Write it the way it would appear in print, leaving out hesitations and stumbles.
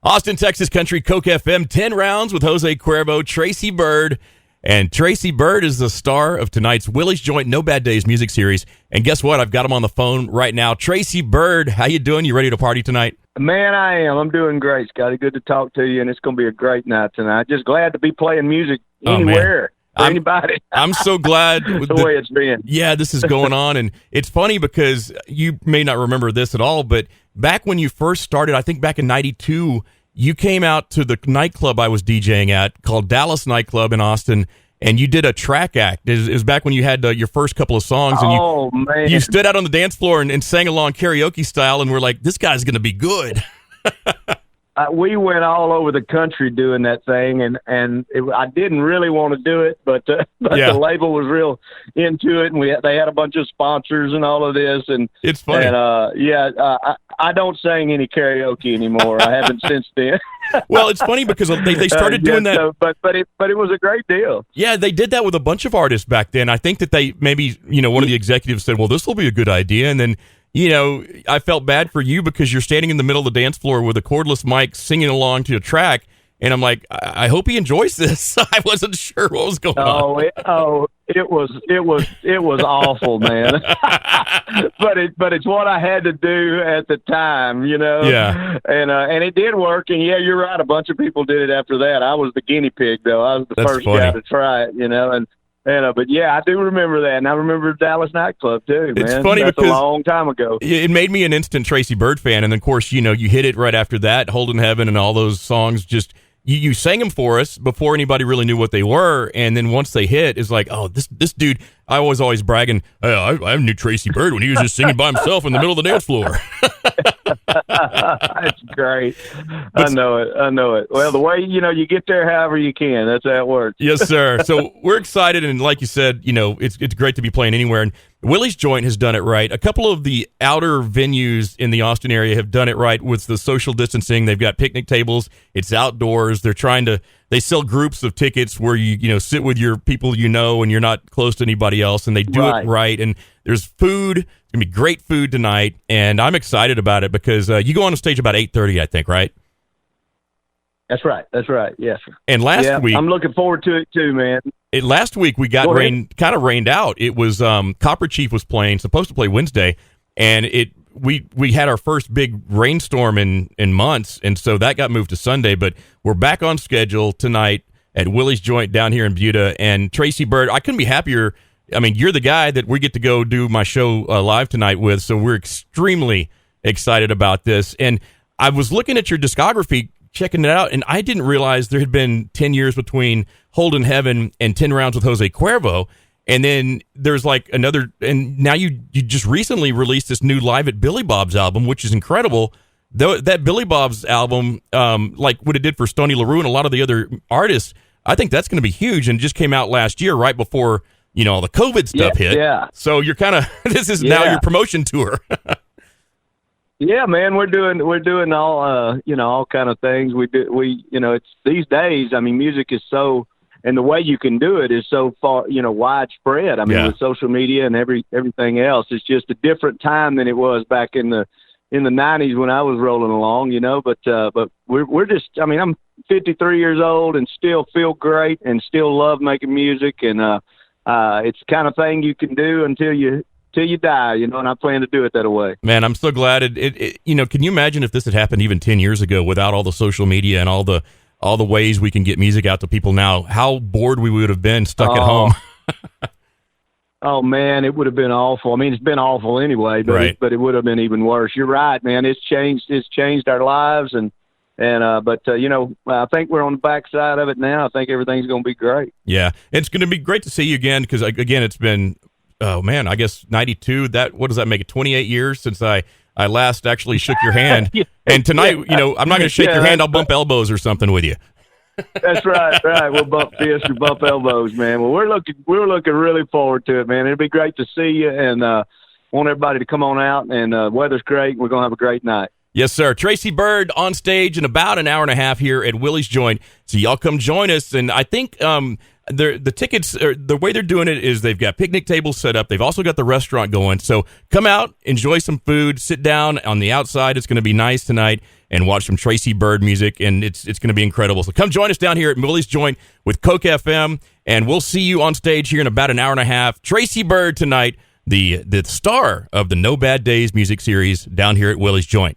Austin, Texas Country, Coke FM, 10 rounds with Jose Cuervo, Tracy Byrd. And Tracy Byrd is the star of tonight's Willie's Joint No Bad Days music series. And guess what? I've got him on the phone right now. Tracy Byrd, how you doing? You ready to party tonight? Man, I am. I'm doing great, Scotty. Good to talk to you, and it's going to be a great night tonight. Just glad to be playing music anywhere. For anybody. I'm so glad. That's the way it's been. Yeah, this is going on. And it's funny because you may not remember this at all, but back when you first started, I think back in 92, you came out to the nightclub I was DJing at called Dallas Nightclub in Austin, and you did a track act. It was back when you had your first couple of songs. And you stood out on the dance floor and sang along karaoke style, and we're like, this guy's going to be good. We went all over the country doing that thing, and I didn't really want to do it, but the label was real into it, and they had a bunch of sponsors and all of this, and it's funny. And I don't sing any karaoke anymore. I haven't since then. Well, it's funny because they started doing that, but it was a great deal. Yeah, they did that with a bunch of artists back then. I think that they maybe one of the executives said, "Well, this will be a good idea," and then. I felt bad for you because you're standing in the middle of the dance floor with a cordless mic singing along to a track, and I'm like, I hope he enjoys this. I wasn't sure what was going on. It was awful, man. but it's what I had to do at the time, Yeah. And it did work, and yeah, you're right. A bunch of people did it after that. I was the guinea pig, though. I was the first guy to try it, but yeah, I do remember that, and I remember Dallas Nightclub too, man. It's funny That's because a long time ago. It made me an instant Tracy Byrd fan, and then, of course, you hit it right after that, Holdin' Heaven and all those songs. Just you sang them for us before anybody really knew what they were, and then once they hit, it's like, oh, this dude. I was always bragging, hey, I knew Tracy Byrd when he was just singing by himself in the middle of the dance floor. That's great. I know it. Well, the way, you get there however you can. That's how it works. Yes, sir. So we're excited, and like you said, it's great to be playing anywhere. And Willie's Joint has done it right. A couple of the outer venues in the Austin area have done it right with the social distancing. They've got picnic tables. It's outdoors. They sell groups of tickets where you sit with your people and you're not close to anybody else, and they do it right. And there's food. It's going to be great food tonight, and I'm excited about it because you go on the stage about 8:30, I think, right? That's right. Yes. And last week, I'm looking forward to it too, man. Last week we got kind of rained out. It was Copper Chief was supposed to play Wednesday, and we had our first big rainstorm in months, and so that got moved to Sunday. But we're back on schedule tonight at Willie's Joint down here in Buda. And Tracy Byrd, I couldn't be happier. I mean, you're the guy that we get to go do my show live tonight with, so we're extremely excited about this. And I was looking at your discography, checking it out, and I didn't realize there had been 10 years between Holdin' Heaven and 10 Rounds with Jose Cuervo. And then there's like another, and now you just recently released this new Live at Billy Bob's album, which is incredible. Though that Billy Bob's album, like what it did for Stoney LaRue and a lot of the other artists, I think that's going to be huge, and just came out last year right before all the COVID stuff hit. Yeah. So you're kind of this is now your promotion tour. Yeah, man, we're doing all all kind of things. It's these days. I mean, music is so. And the way you can do it is so far, widespread. I mean, with social media and everything else, it's just a different time than it was back in the 90s when I was rolling along, But we're just, I mean, I'm 53 years old and still feel great and still love making music, and it's the kind of thing you can do until you die, and I plan to do it that way. Man, I'm so glad it can you imagine if this had happened even 10 years ago without all the social media and all the ways we can get music out to people now, how bored we would have been stuck at home. Oh man, it would have been awful. I mean, it's been awful anyway, but it would have been even worse. You're right, man. It's changed our lives, and I think we're on the backside of it now. I think everything's going to be great. Yeah, it's going to be great to see you again because again, it's been I guess 92. What does that make it? 28 years since I last actually shook your hand. And tonight, I'm not going to shake your hand. I'll bump elbows or something with you. That's right. We'll bump fists or bump elbows, man. Well, we're looking really forward to it, man. It'll be great to see you, and want everybody to come on out. And weather's great. We're going to have a great night. Yes, sir. Tracy Byrd on stage in about an hour and a half here at Willie's Joint. So y'all come join us. And I think the tickets, the way they're doing it is they've got picnic tables set up. They've also got the restaurant going. So come out, enjoy some food, sit down on the outside. It's going to be nice tonight. and watch some Tracy Byrd music, and it's going to be incredible. So come join us down here at Willie's Joint with Coke FM, and we'll see you on stage here in about an hour and a half. Tracy Byrd tonight, the star of the No Bad Days music series down here at Willie's Joint.